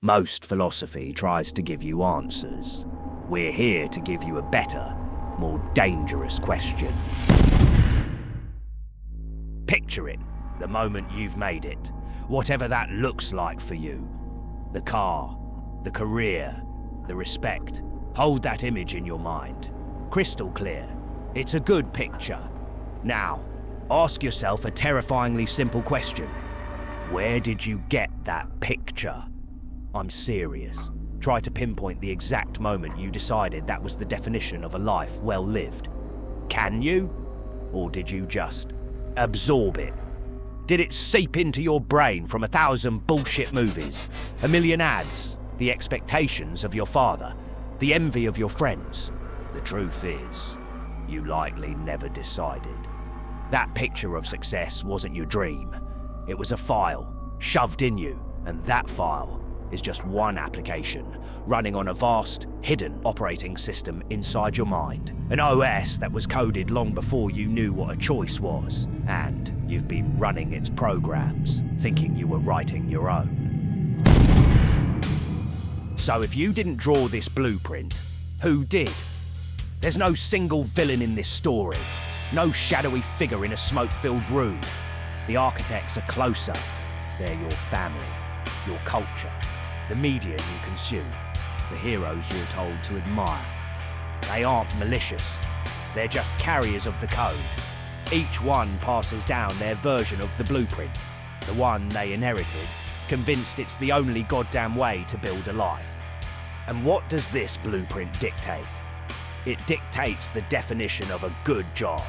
Most philosophy tries to give you answers. We're here to give you a better, more dangerous question. Picture it, the moment you've made it, whatever that looks like for you. The car, the career, the respect. Hold that image in your mind. Crystal clear. It's a good picture. Now, ask yourself a terrifyingly simple question. Where did you get that picture? I'm serious. Try to pinpoint the exact moment you decided that was the definition of a life well lived. Can you? Or did you just absorb it? Did it seep into your brain from 1,000 bullshit movies, a million ads, the expectations of your father, the envy of your friends? The truth is, you likely never decided. That picture of success wasn't your dream. It was a file, shoved in you, and that file is just one application running on a vast, hidden operating system inside your mind. An OS that was coded long before you knew what a choice was, and you've been running its programs, thinking you were writing your own. So if you didn't draw this blueprint, who did? There's no single villain in this story, no shadowy figure in a smoke-filled room. The architects are closer. They're your family, your culture, the media you consume, the heroes you're told to admire. They aren't malicious. They're just carriers of the code. Each one passes down their version of the blueprint, the one they inherited, convinced it's the only goddamn way to build a life. And what does this blueprint dictate? It dictates the definition of a good job.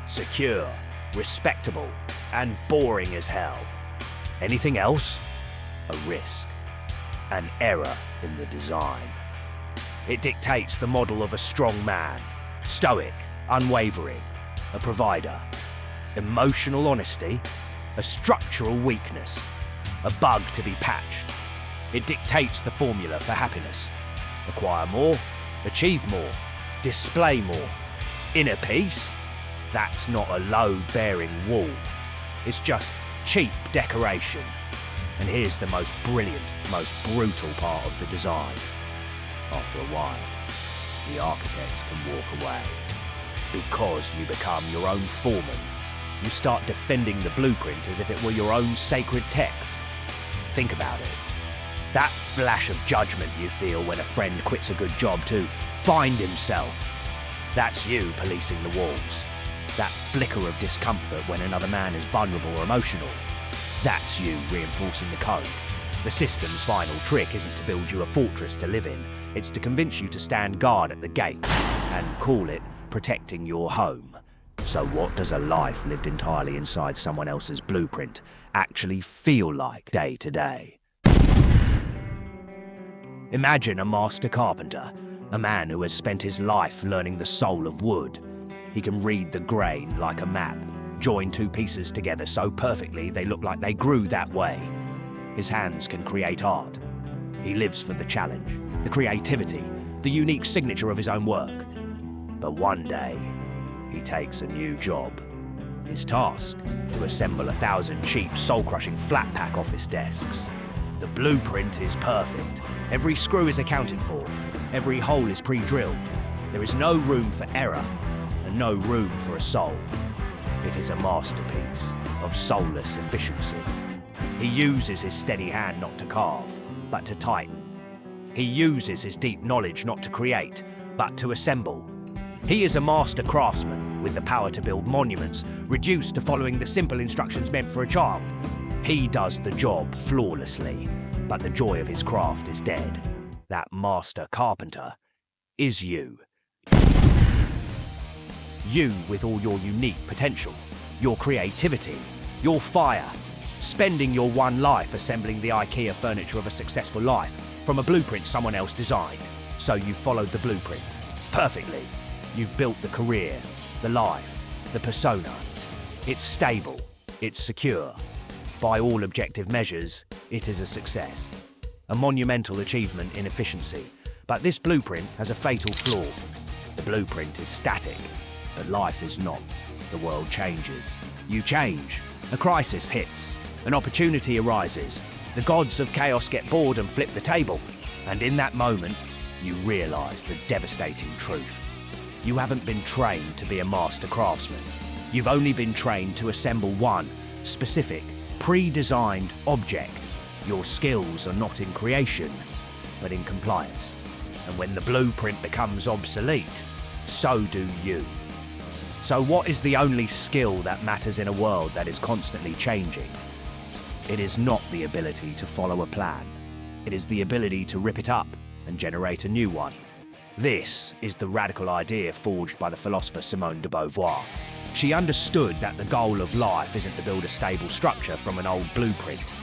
Secure, respectable, and boring as hell. Anything else? A risk. An error in the design. It dictates the model of a strong man, stoic, unwavering, a provider. Emotional honesty, a structural weakness, a bug to be patched. It dictates the formula for happiness. Acquire more, achieve more, display more. Inner peace? That's not a load-bearing wall. It's just cheap decoration. And here's the most brilliant, most brutal part of the design. After a while, the architects can walk away. Because you become your own foreman. You start defending the blueprint as if it were your own sacred text. Think about it. That flash of judgment you feel when a friend quits a good job to find himself. That's you policing the walls. That flicker of discomfort when another man is vulnerable or emotional. That's you reinforcing the code. The system's final trick isn't to build you a fortress to live in. It's to convince you to stand guard at the gate and call it protecting your home. So what does a life lived entirely inside someone else's blueprint actually feel like day to day? Imagine a master carpenter, a man who has spent his life learning the soul of wood. He can read the grain like a map, join two pieces together so perfectly they look like they grew that way. His hands can create art. He lives for the challenge, the creativity, the unique signature of his own work. But one day, he takes a new job. His task, to assemble 1,000 cheap, soul-crushing flat-pack office desks. The blueprint is perfect. Every screw is accounted for. Every hole is pre-drilled. There is no room for error and no room for a soul. It is a masterpiece of soulless efficiency. He uses his steady hand not to carve, but to tighten. He uses his deep knowledge not to create, but to assemble. He is a master craftsman with the power to build monuments, reduced to following the simple instructions meant for a child. He does the job flawlessly, but the joy of his craft is dead. That master carpenter is you. You with all your unique potential, your creativity, your fire, spending your one life assembling the IKEA furniture of a successful life from a blueprint someone else designed. So you followed the blueprint perfectly. You've built the career, the life, the persona. It's stable, it's secure. By all objective measures, it is a success. A monumental achievement in efficiency. But this blueprint has a fatal flaw. The blueprint is static, but life is not. The world changes. You change. A crisis hits. An opportunity arises. The gods of chaos get bored and flip the table, and in that moment, you realise the devastating truth. You haven't been trained to be a master craftsman. You've only been trained to assemble one specific, pre-designed object. Your skills are not in creation, but in compliance. And when the blueprint becomes obsolete, so do you. So what is the only skill that matters in a world that is constantly changing? It is not the ability to follow a plan. It is the ability to rip it up and generate a new one. This is the radical idea forged by the philosopher Simone de Beauvoir. She understood that the goal of life isn't to build a stable structure from an old blueprint.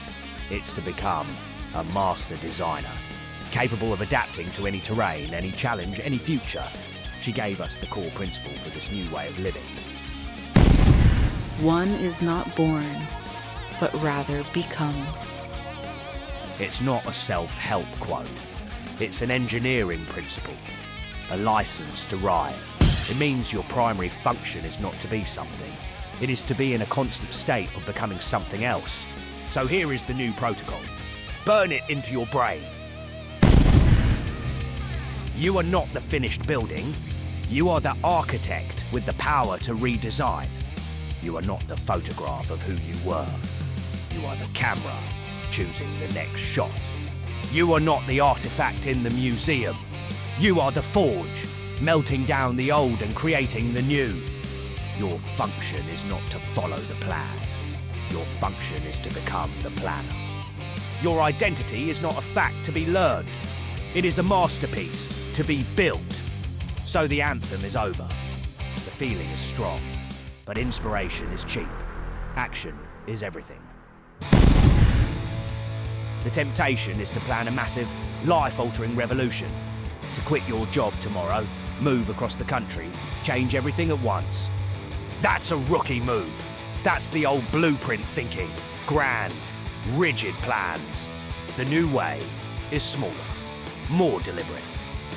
It's to become a master designer, capable of adapting to any terrain, any challenge, any future. She gave us the core principle for this new way of living. One is not born, but rather becomes. It's not a self-help quote. It's an engineering principle, a license to rhyme. It means your primary function is not to be something. It is to be in a constant state of becoming something else. So here is the new protocol. Burn it into your brain. You are not the finished building. You are the architect with the power to redesign. You are not the photograph of who you were. You are the camera choosing the next shot. You are not the artifact in the museum. You are the forge, melting down the old and creating the new. Your function is not to follow the plan. Your function is to become the planner. Your identity is not a fact to be learned. It is a masterpiece to be built. So the anthem is over. The feeling is strong, but inspiration is cheap. Action is everything. The temptation is to plan a massive, life-altering revolution. To quit your job tomorrow, move across the country, change everything at once. That's a rookie move. That's the old blueprint thinking. Grand, rigid plans. The new way is smaller, more deliberate.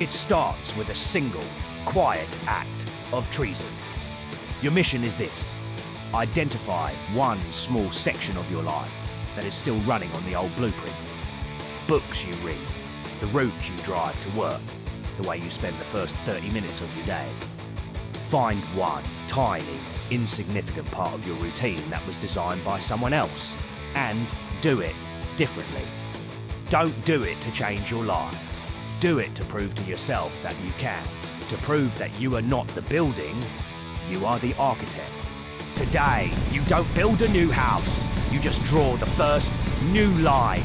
It starts with a single, quiet act of treason. Your mission is this: identify one small section of your life that is still running on the old blueprint. Books you read, the route you drive to work, the way you spend the first 30 minutes of your day. Find one tiny, insignificant part of your routine that was designed by someone else, and do it differently. Don't do it to change your life. Do it to prove to yourself that you can. To prove that you are not the building, you are the architect. Today, you don't build a new house. You just draw the first new line.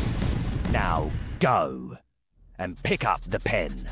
Now go and pick up the pen.